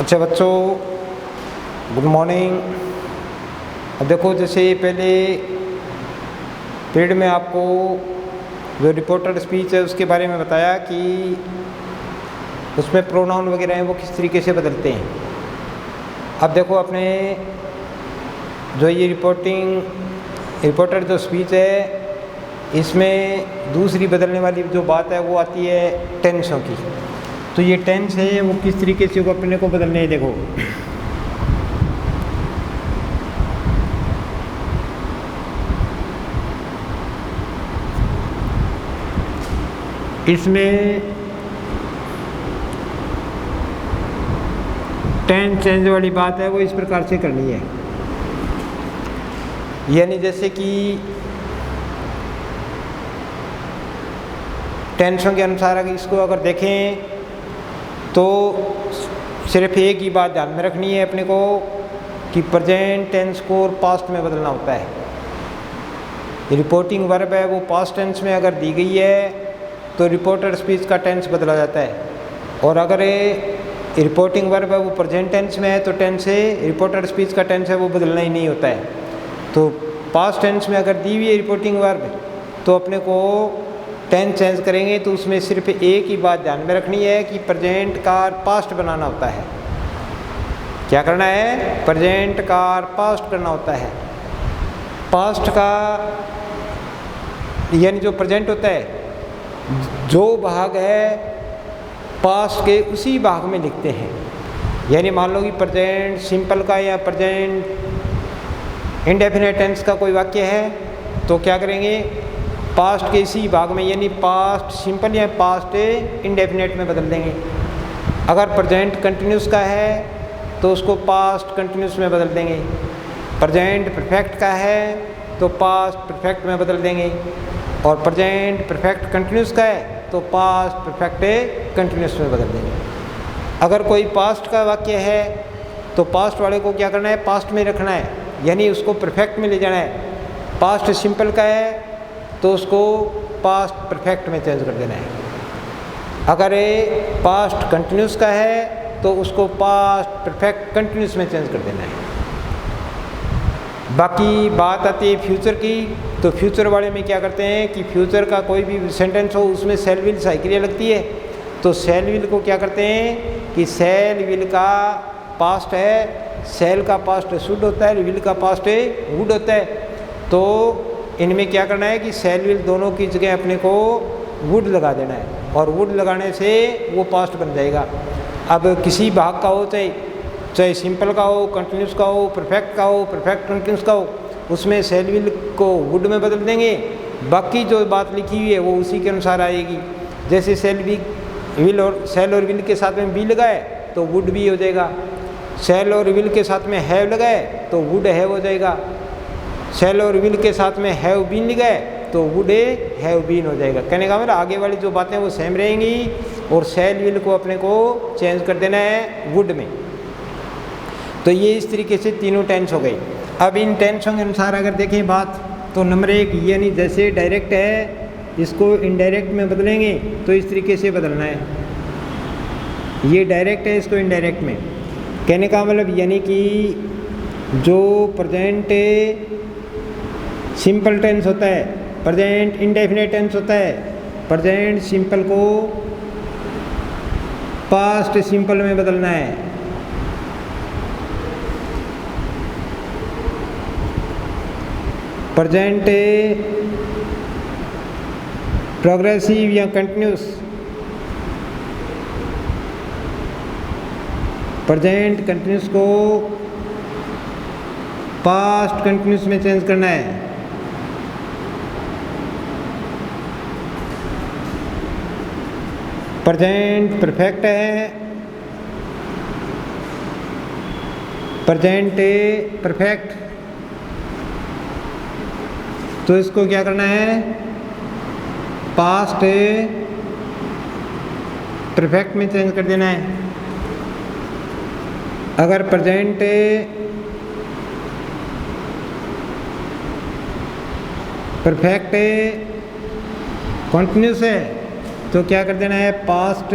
अच्छा बच्चों, good morning. अब देखो, जैसे पहले पीरियड में आपको जो रिपोर्टेड स्पीच है उसके बारे में बताया कि उसमें प्रोनाउन वगैरह हैं वो किस तरीके से बदलते हैं। अब देखो, अपने जो ये रिपोर्टेड जो स्पीच है इसमें दूसरी बदलने वाली जो बात है वो आती है टेंसों की। तो ये टेंस है वो किस तरीके से वो अपने को बदलने हैं। देखो, इसमें टेंस चेंज वाली बात है वो इस प्रकार से करनी है। यानी जैसे कि टेंसों के अनुसार अगर इसको अगर देखें तो सिर्फ एक ही बात ध्यान में रखनी है अपने को कि प्रेजेंट टेंस को पास्ट में बदलना होता है। रिपोर्टिंग वर्ब है वो पास्ट टेंस में अगर दी गई है तो रिपोर्टेड स्पीच का टेंस बदला जाता है, और अगर रिपोर्टिंग वर्ब है वो प्रेजेंट टेंस में है तो टेंस है रिपोर्टेड स्पीच का टेंस है वो बदलना ही नहीं होता है। तो पास्ट टेंस में अगर दी हुई है रिपोर्टिंग वर्ब तो अपने को टेंस चेंज करेंगे तो उसमें सिर्फ एक ही बात ध्यान में रखनी है कि प्रेजेंट कार पास्ट बनाना होता है। क्या करना है? प्रेजेंट कार पास्ट करना होता है। पास्ट का यानी जो प्रेजेंट होता है जो भाग है पास्ट के उसी भाग में लिखते हैं। यानी मान लो कि प्रेजेंट सिंपल का या प्रेजेंट इंडेफिनिट टेंस का कोई वाक्य है तो क्या करेंगे? पास्ट के इसी भाग में यानी पास्ट सिंपल या पास्ट इंडेफिनिट में बदल देंगे। अगर प्रेजेंट कंटिन्यूस का है तो उसको पास्ट कंटिन्यूस में बदल देंगे। प्रेजेंट परफेक्ट का है तो पास्ट परफेक्ट में बदल देंगे, और प्रेजेंट परफेक्ट कंटिन्यूस का है तो पास्ट परफेक्ट कंटिन्यूस में बदल देंगे। अगर कोई पास्ट का वाक्य है तो पास्ट वाले को क्या करना है? पास्ट में रखना है, यानी उसको परफेक्ट में ले जाना है। पास्ट सिंपल का है तो उसको पास्ट परफेक्ट में चेंज कर देना है। अगर ये पास्ट कंटिन्यूस का है तो उसको पास्ट परफेक्ट कंटिन्यूस में चेंज कर देना है। बाकी बात आती है फ्यूचर की, तो फ्यूचर वाले में क्या करते हैं कि फ्यूचर का कोई भी सेंटेंस हो उसमें सेल विल सही क्रिया लगती है, तो सेल विल को क्या करते हैं कि सेल विल का पास्ट है, सेल का पास्ट शुड होता है, विल का पास्ट वुड होता है। तो इनमें क्या करना है कि सेल विल दोनों की जगह अपने को वुड लगा देना है, और वुड लगाने से वो पास्ट बन जाएगा। अब किसी भाग का हो, चाहे सिंपल का हो, कंटिन्यूस का हो, परफेक्ट का हो, परफेक्ट कंटिन्यूस का हो, उसमें सेल विल को वुड में बदल देंगे। बाकी जो बात लिखी हुई है वो उसी के अनुसार आएगी। जैसे सेल और विल के साथ में बी लगाए तो वुड बी हो जाएगा। सेल और विल के साथ में हैव लगाए तो वुड हैव हो जाएगा। सेल और विल के साथ में हैव बीन लगाए तो वुड हैव बीन हो जाएगा। कहने का मतलब आगे वाली जो बातें वो सेम रहेंगी, और सेल विल को अपने को चेंज कर देना है वुड में। तो ये इस तरीके से तीनों टेंस हो गई। अब इन टेंसों के अनुसार अगर देखें बात तो नंबर 1 यानी जैसे डायरेक्ट है इसको इनडायरेक्ट में बदलेंगे तो इस तरीके से बदलना है। ये डायरेक्ट है, इसको इनडायरेक्ट में। कहने का मतलब यानी कि जो प्रेजेंट सिंपल टेंस होता है, प्रेजेंट इंडेफिनिट टेंस होता है, प्रेजेंट सिंपल को पास्ट सिंपल में बदलना है। प्रेजेंट प्रोग्रेसिव या कंटिन्यूस, प्रेजेंट कंटिन्यूस को पास्ट कंटिन्यूस में चेंज करना है। प्रेजेंट परफेक्ट है, प्रेजेंट परफेक्ट, तो इसको क्या करना है? पास्ट परफेक्ट में चेंज कर देना है। अगर प्रेजेंट परफेक्ट कंटिन्यूस है तो क्या कर देना है? पास्ट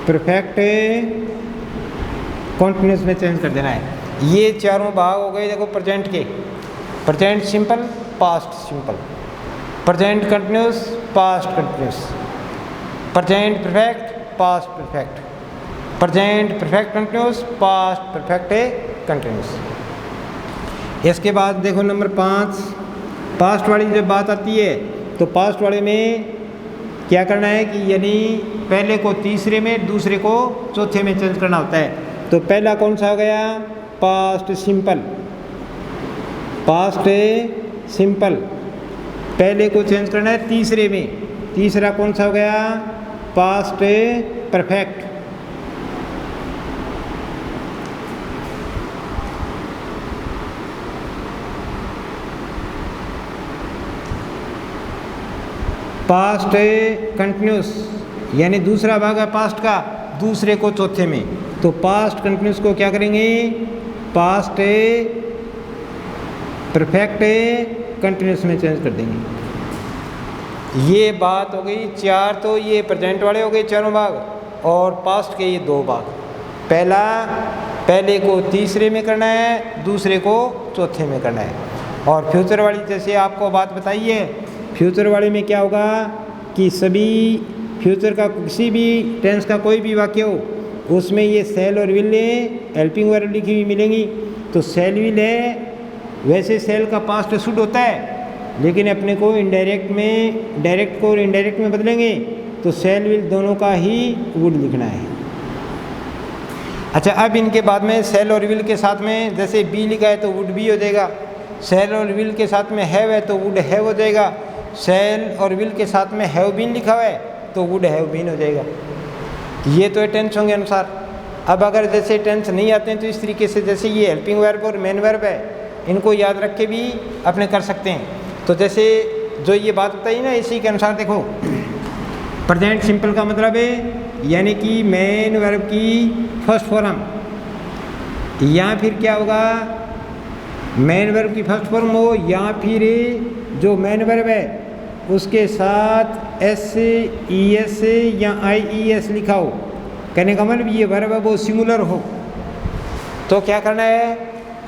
परफेक्ट कॉन्टिन्यूस में चेंज कर देना है। ये चारों भाग हो गए देखो प्रेजेंट के, present simple, past simple, present continuous, past continuous, present perfect, past perfect, present perfect continuous, past perfect continuous. इसके बाद देखो नंबर 5, पास्ट वाली जब बात आती है तो पास्ट वाले में क्या करना है कि यानी पहले को तीसरे में, दूसरे को चौथे में चेंज करना होता है। तो पहला कौन सा हो गया? पास्ट सिंपल, पास्ट सिंपल, पहले को चेंज करना है तीसरे में। तीसरा कौन सा हो गया? Past perfect. पास्ट कंटिन्यूस यानी दूसरा भाग है पास्ट का, दूसरे को चौथे में। तो पास्ट कंटिन्यूस को क्या करेंगे? पास्ट परफेक्ट कंटिन्यूस में चेंज कर देंगे। ये बात हो गई 4। तो ये प्रेजेंट वाले हो गए चारों भाग, और पास्ट के ये 2 भाग। पहला, पहले को तीसरे में करना है, दूसरे को चौथे में करना है। और फ्यूचर वाली जैसे आपको बात बताई है, फ्यूचर वाले में क्या होगा कि सभी फ्यूचर का किसी भी टेंस का कोई भी वाक्य हो उसमें ये सेल और विल हेल्पिंग वर्ब लिखी हुई मिलेंगी। तो सेल विल है, वैसे सेल का पास्ट शुड होता है, लेकिन अपने को इनडायरेक्ट में, डायरेक्ट को इनडायरेक्ट में बदलेंगे तो सेल विल दोनों का ही वुड लिखना है। अच्छा, अब इनके बाद में सेल और विल के साथ में जैसे बी लिखा है तो वुड बी हो जाएगा, सेल और विल के साथ में हैव है तो वुड हैव हो जाएगा, सेल और विल के साथ में हैव बीन लिखा हुआ है तो वुड हैव बीन हो जाएगा। ये तो टेंस होंगे अनुसार। अब अगर जैसे टेंस नहीं आते हैं तो इस तरीके से जैसे ये हेल्पिंग वर्ब और मेन वर्ब है, इनको याद रख के भी अपने कर सकते हैं। तो जैसे जो ये बात बताई ना, इसी के अनुसार देखो, प्रेजेंट सिंपल का मतलब है यानी कि मेन वर्ब की फर्स्ट फॉर्म, या फिर क्या होगा, मेन वर्ब की फर्स्ट फॉर्म हो, या फिर जो मेन वर्ब है उसके साथ एस, ई एस या आई ई एस लिखा हो। कहने का मतलब ये वर्ब है वो सिंगुलर हो। तो क्या करना है,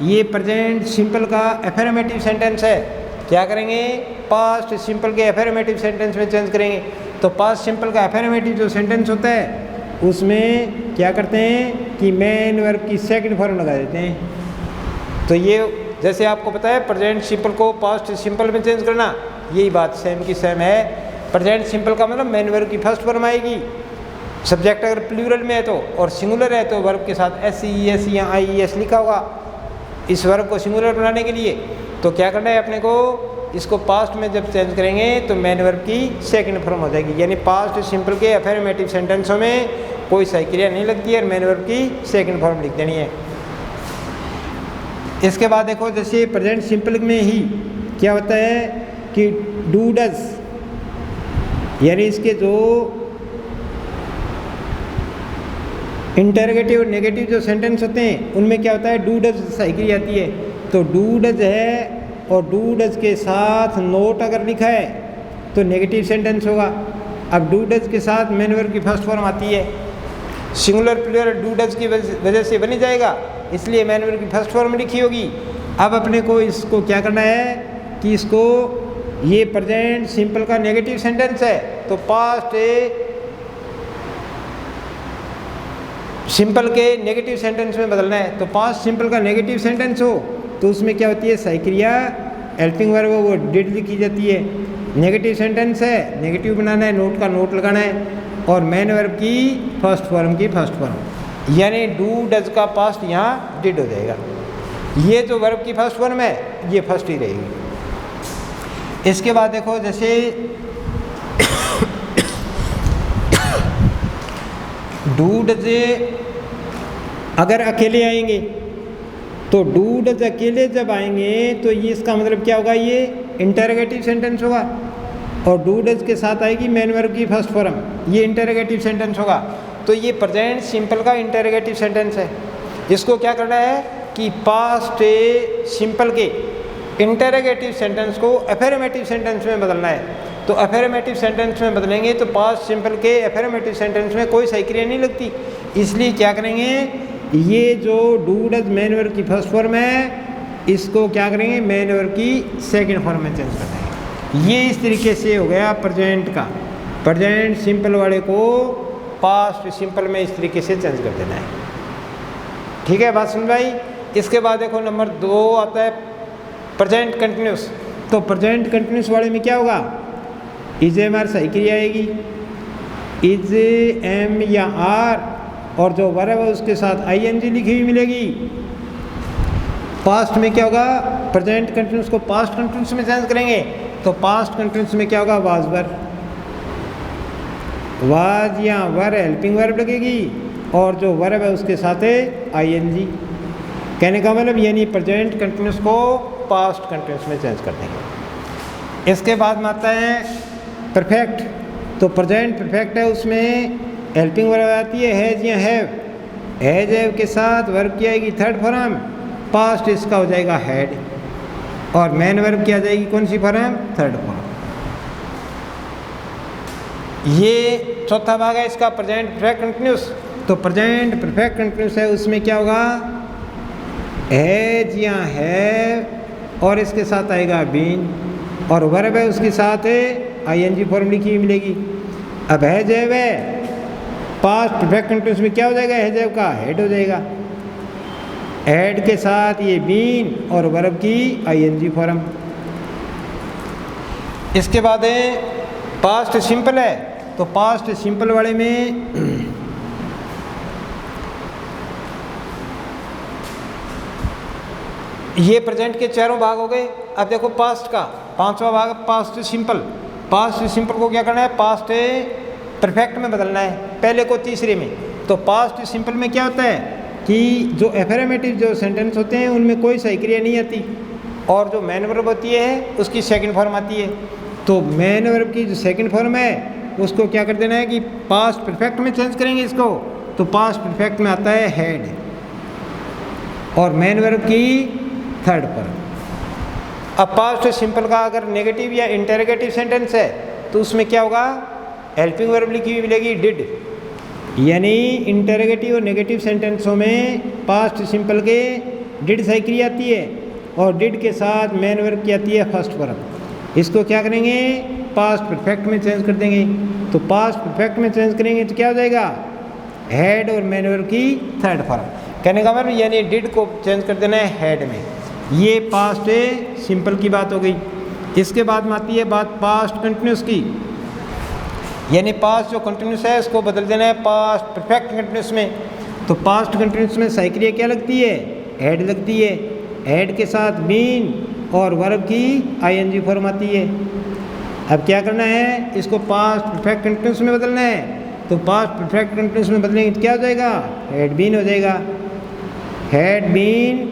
ये प्रेजेंट सिंपल का एफर्मेटिव सेंटेंस है, क्या करेंगे? पास्ट सिंपल के एफर्मेटिव सेंटेंस में चेंज करेंगे। तो पास्ट सिंपल का एफर्मेटिव जो सेंटेंस होता है उसमें क्या करते हैं कि मेन वर्ब की सेकंड फॉर्म लगा देते हैं। तो ये जैसे आपको पता है प्रेजेंट सिंपल को पास्ट सिंपल में चेंज करना, यही बात सेम की सेम है। प्रेजेंट सिंपल का मतलब मेन वर्ब की फर्स्ट फॉर्म आएगी, सब्जेक्ट अगर प्लूरल में है तो, और सिंगुलर है तो वर्ब के साथ एस ई एस या आई ई एस लिखा होगा इस वर्ब को सिंगुलर बनाने के लिए। तो क्या करना है अपने को, इसको पास्ट में जब चेंज करेंगे तो मेन वर्ब की सेकंड फॉर्म हो जाएगी। यानी पास्ट सिंपल के अफर्मेटिव सेंटेंसों में कोई सही क्रिया नहीं लगती है और मेन वर्ब की सेकंड फॉर्म लिख देनी है। इसके बाद देखो जैसे प्रेजेंट सिंपल में ही क्या होता है कि डू डज, यानी इसके जो इंटरोगेटिव और नेगेटिव जो सेंटेंस होते हैं उनमें क्या होता है, डू डज सही क्रिया आती है। तो डू डज है और डू डज के साथ नोट अगर लिखा है तो नेगेटिव सेंटेंस होगा। अब डू डज के साथ मेन वर्ब की फर्स्ट फॉर्म आती है, सिंगुलर प्लूरल डू डज की वजह से बनी जाएगा, इसलिए मेन वर्ब की फर्स्ट फॉर्म लिखी होगी। अब अपने को इसको क्या करना है कि इसको, ये प्रेजेंट सिंपल का नेगेटिव सेंटेंस है तो पास्ट सिंपल के नेगेटिव सेंटेंस में बदलना है। तो पास्ट सिंपल का नेगेटिव सेंटेंस हो तो उसमें क्या होती है, सही क्रिया हेल्पिंग वर्ब वो डिड लिखी जाती है। नेगेटिव सेंटेंस है, नेगेटिव बनाना है, नोट का नोट लगाना है, और मेन वर्ब की फर्स्ट फॉर्म की फर्स्ट फॉर्म, यानी डू डज का पास्ट यहाँ डिड हो जाएगा। ये जो वर्ब की फर्स्ट फॉर्म है ये फर्स्ट ही रहेगी। इसके बाद देखो जैसे डू डज अगर अकेले आएंगे तो डू डज अकेले जब आएंगे तो ये इसका मतलब क्या होगा, ये इंटरोगेटिव सेंटेंस होगा, और डू डज के साथ आएगी मेन वर्ब की फर्स्ट फॉर्म, ये इंटरोगेटिव सेंटेंस होगा। तो ये प्रेजेंट सिंपल का इंटरोगेटिव सेंटेंस है। इसको क्या करना है कि पास्ट सिंपल के इंटरोगेटिव सेंटेंस को अफर्मेटिव सेंटेंस में बदलना है। तो अफर्मेटिव सेंटेंस में बदलेंगे तो पास्ट सिंपल के अफर्मेटिव सेंटेंस में कोई सही क्रिया नहीं लगती। इसलिए क्या करेंगे, ये जो डू डज मेन वर्ब की फर्स्ट फॉर्म है इसको क्या करेंगे, मेन वर्ब की सेकंड फॉर्म में चेंज कर देंगे। ये इस तरीके से हो गया प्रेजेंट का। प्रेजेंट सिंपल वाले को पास्ट सिंपल में इस तरीके से चेंज कर देना है। ठीक है, बात सुन भाई। इसके बाद देखो नंबर 2 आता है प्रेजेंट कंटिन्यूस। तो प्रेजेंट कंटिन्यूस वाले में क्या होगा, इज एम आर सही क्रिया आएगी, इज एम या आर, और जो वर्ब है उसके साथ आई एन जी लिखी हुई मिलेगी। पास्ट में क्या होगा, प्रेजेंट कंटिन्यूस को पास्ट कंटिन्यूस में चेंज करेंगे तो पास्ट कंटिन्यूस में क्या होगा, वाज वर, वाज या वर हेल्पिंग वर्ब लगेगी और जो वर्ब है उसके साथ है आई एन जी। कहने का मतलब यानी प्रेजेंट कंटिन्यूस को पास्ट कंटिन्यूस में चेंज कर देंगे। इसके बाद में आता है परफेक्ट। तो प्रेजेंट परफेक्ट है, उसमें हेल्पिंग वर्ब आती है हैज या हैव। हैज हैव के साथ वर्ब की आएगी थर्ड फॉर्म, पास्ट इसका हो जाएगा हैड, और मेन वर्ब की आ जाएगी कौन सी फॉर्म, थर्ड फॉर्म। ये चौथा भाग है इसका प्रेजेंट परफेक्ट कंटिन्यूस। तो प्रेजेंट परफेक्ट कंटिन्यूस है, उसमें क्या होगा, हैज या हैव और इसके साथ आएगा बीन, और वर्ब है उसके साथ है आई एन जी फॉर्म लिखी हुई मिलेगी। अब हैज हैव है, पास्ट परफेक्ट कंटिन्यूस में क्या हो जाएगा, हैज हैव का हेड हो जाएगा, हेड के साथ ये बीन और वर्ब की आई एन जी फॉर्म। इसके बाद है पास्ट सिंपल है। तो पास्ट सिंपल वाले में ये प्रेजेंट के चारों भाग हो गए। अब देखो पास्ट का पांचवा भाग पास्ट सिंपल। पास्ट सिंपल को क्या करना है, पास्ट परफेक्ट में बदलना है, पहले को तीसरे में। तो पास्ट सिंपल में क्या होता है कि जो एफर्मेटिव जो सेंटेंस होते हैं उनमें कोई सही क्रिया नहीं आती, और जो मेन वर्ब होती है उसकी सेकंड फॉर्म आती है। तो मेन वर्ब की जो सेकंड फॉर्म है उसको क्या कर देना है कि पास्ट परफेक्ट में चेंज करेंगे इसको। तो पास्ट परफेक्ट में आता है हैड, और मेन वर्ब की थर्ड फॉर्म। अब पास्ट सिंपल का अगर नेगेटिव या इंटेरोगेटिव सेंटेंस है तो उसमें क्या होगा, हेल्पिंग वर्ब लिखी हुई मिलेगी डिड। यानी इंटेरोगेटिव और नेगेटिव सेंटेंसों में पास्ट सिंपल के डिड सही क्रिया आती है, और डिड के साथ मेन वर्ब की आती है फर्स्ट वर्ब। इसको क्या करेंगे, पास्ट परफेक्ट में चेंज कर देंगे। तो पास्ट परफेक्ट में चेंज करेंगे तो क्या हो जाएगा, हेड और मेन वर्ब की थर्ड फॉर्म। कहने का मतलब यानी डिड को चेंज कर देना है हेड में। ये पास्ट सिंपल की बात हो गई। इसके बाद में आती है बात पास्ट कंटिन्यूस की, यानी पास्ट जो कंटिन्यूस है उसको बदल देना है पास्ट परफेक्ट कंटिन्यूस में। तो पास्ट कंटिन्यूस में सही क्रिया क्या लगती है, हेड लगती है, हेड के साथ बीन और वर्ब की आईएनजी फॉर्म आती है। अब क्या करना है, इसको पास्ट परफेक्ट कंटिन्यूस में बदलना है। तो पास्ट परफेक्ट कंटिन्यूस में बदलेंगे तो क्या हो जाएगा, हेड बीन हो जाएगा, हेड बीन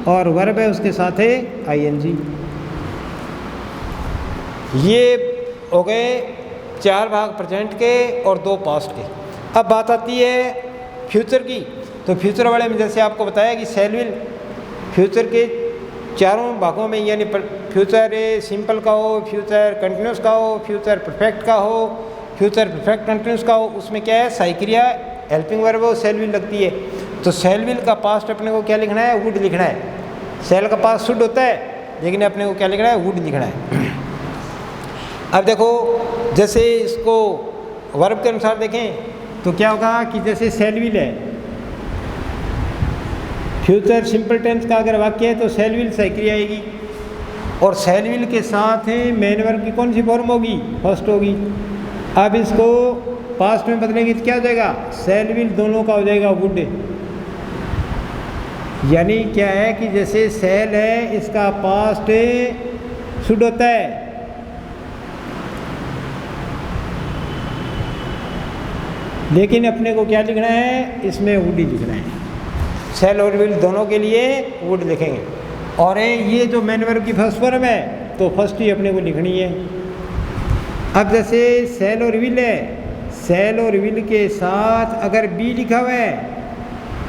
और वर्ब है उसके साथ है आईएनजी। ये हो गए 4 भाग प्रेजेंट के और 2 पास्ट के। अब बात आती है फ्यूचर की। तो फ्यूचर वाले में जैसे आपको बताया कि सेल विल फ्यूचर के चारों भागों में, यानी फ्यूचर सिंपल का हो, फ्यूचर कंटिन्यूस का हो, फ्यूचर परफेक्ट का हो, फ्यूचर परफेक्ट कंटिन्यूस का हो, उसमें क्या है सही क्रिया हेल्पिंग वर्ब हो सेल विल लगती है। तो सेल विल का पास्ट अपने को क्या लिखना है, वुड लिखना है। सेल का पास्ट शुड होता है लेकिन अपने को क्या लिखना है, वुड लिखना है। अब देखो जैसे इसको वर्ब के अनुसार देखें तो क्या होगा कि जैसे सेल विल है, फ्यूचर सिंपल टेंस का अगर वाक्य है तो सेल विल सही क्रिया आएगी, और सेल विल के साथ मेन वर्ब की कौन सी फॉर्म होगी, फर्स्ट होगी। अब इसको पास्ट में बदलेंगे तो क्या हो जाएगा, सेल विल दोनों का हो जाएगा वुड। यानी क्या है कि जैसे सेल है इसका पास्ट शुड होता है, लेकिन अपने को क्या लिखना है, इसमें वुड ही लिखना है। सेल और विल दोनों के लिए वुड लिखेंगे। और ये जो मेन वर्ब की फर्स्ट फॉर्म है तो फर्स्ट ही अपने को लिखनी है। अब जैसे सेल और विल है, सेल और विल के साथ अगर बी लिखा हुआ है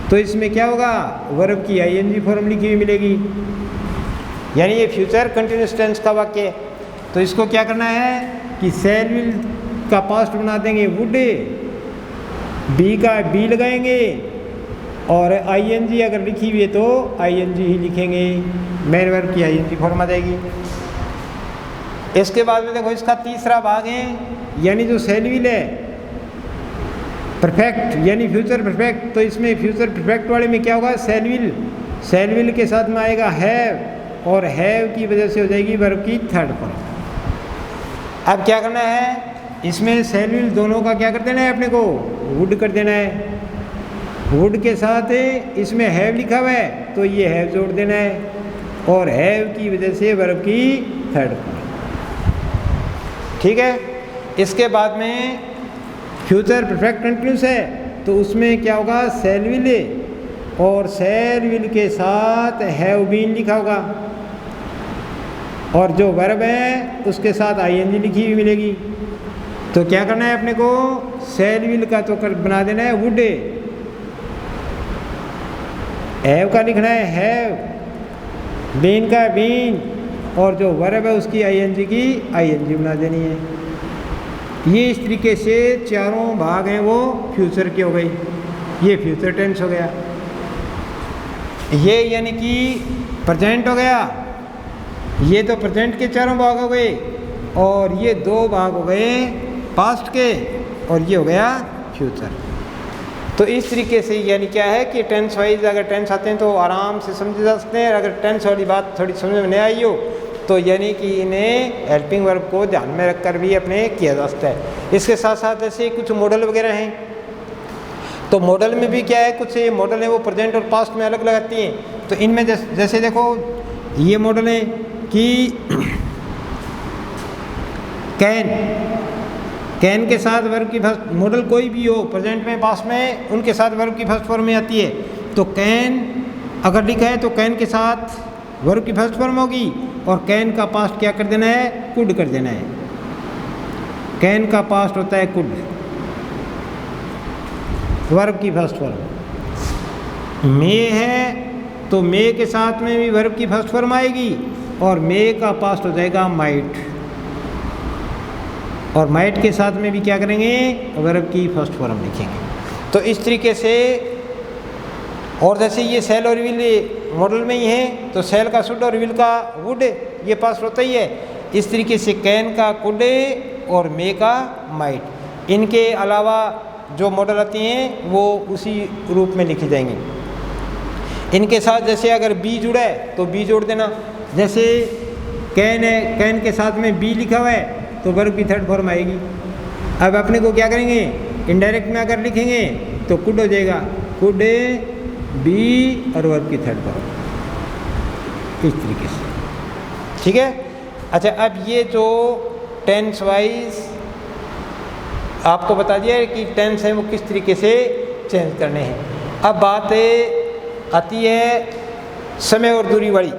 तो इसमें क्या होगा, वर्ब की आईएनजी फॉर्म लिखी हुई मिलेगी। यानी ये फ्यूचर कंटिन्यूस टेंस का वाक्य है। तो इसको क्या करना है कि सेल विल का पास्ट बना देंगे वुड, बी का बी लगाएंगे और आईएनजी अगर लिखी हुई है तो आईएनजी ही लिखेंगे, मेन वर्ब की आईएनजी फॉर्म आ जाएगी। इसके बाद में देखो इसका तीसरा भाग है, यानी जो सेल विल है परफेक्ट यानी फ्यूचर परफेक्ट, तो इसमें फ्यूचर परफेक्ट वाले में क्या होगा, सेल विल के साथ में आएगा हैव और हैव की वजह से हो जाएगी वर्ब की थर्ड फॉर्म। अब क्या करना है, इसमें सेल विल दोनों का क्या कर देना है, अपने को वुड कर देना है। वुड के साथ इसमें हैव लिखा हुआ है तो ये हैव जोड़ देना है और हैव की वजह से वर्ब की थर्ड फॉर्म। ठीक है। इसके बाद में फ्यूचर परफेक्ट कंटिन्यूस है तो उसमें क्या होगा, सेल विल और सेल विल के साथ हैव बीन लिखा होगा और जो वर्ब है उसके साथ आईएनजी लिखी हुई मिलेगी। तो क्या करना है अपने को, सेल विल का तो बना देना है वुड, हैव का लिखना है हैव, बीन का बीन और जो वर्ब है उसकी आईएनजी की आईएनजी बना देनी है। ये इस तरीके से चारों भाग हैं वो फ्यूचर के हो गए, ये फ्यूचर टेंस हो गया, ये यानी कि प्रेजेंट हो गया, ये तो प्रेजेंट के चारों भाग हो गए और ये दो भाग हो गए पास्ट के और ये हो गया फ्यूचर। तो इस तरीके से यानी क्या है कि टेंस वाइज अगर टेंस आते हैं तो आराम से समझे जा सकते हैं। अगर टेंस वाली बात थोड़ी समझ में नहीं आई हो तो यानी कि इन्हें हेल्पिंग वर्ब को ध्यान में रखकर भी अपने किया जा सकता है। इसके साथ साथ ऐसे कुछ मॉडल वगैरह हैं, तो मॉडल में भी क्या है, कुछ ये मॉडल है वो प्रेजेंट और पास्ट में अलग अलग आती हैं। तो इनमें जैसे देखो ये मॉडल है कि कैन के साथ वर्ब की फर्स्ट, मॉडल कोई भी हो प्रेजेंट में पास्ट में उनके साथ वर्ब की फर्स्ट फॉर्म में आती है। तो कैन अगर लिखा है तो कैन के साथ वर्ब की फर्स्ट फॉर्म होगी और कैन का पास्ट क्या कर देना है, कुड कर देना है। कैन का पास्ट होता है कुड, वर्ब की फर्स्ट फॉर्म। मे है तो मे के साथ में भी वर्ब की फर्स्ट फॉर्म आएगी और मे का पास्ट हो जाएगा माइट, और माइट के साथ में भी क्या करेंगे, वर्ब की फर्स्ट फॉर्म लिखेंगे। तो इस तरीके से, और जैसे ये सेल और विल मॉडल में ही है तो सेल का शुड और विल का वुड ये पास्ट होता ही है। इस तरीके से कैन का कुड और मे का माइट, इनके अलावा जो मॉडल आती हैं वो उसी रूप में लिखी जाएंगी। इनके साथ जैसे अगर बी जुड़ा है तो बी जोड़ देना, जैसे कैन है कैन के साथ में बी लिखा हुआ है तो वर्ब की थर्ड फॉर्म आएगी। अब अपने को क्या करेंगे, इनडायरेक्ट में अगर लिखेंगे तो कुड हो जाएगा, कुड बी और वर्ब की थर्ड फॉर्म, इस तरीके से। ठीक है। अच्छा, अब ये जो टेंस वाइज आपको बता दिया है कि टेंस है वो किस तरीके से चेंज करने हैं। अब बात आती है समय और दूरी वाली।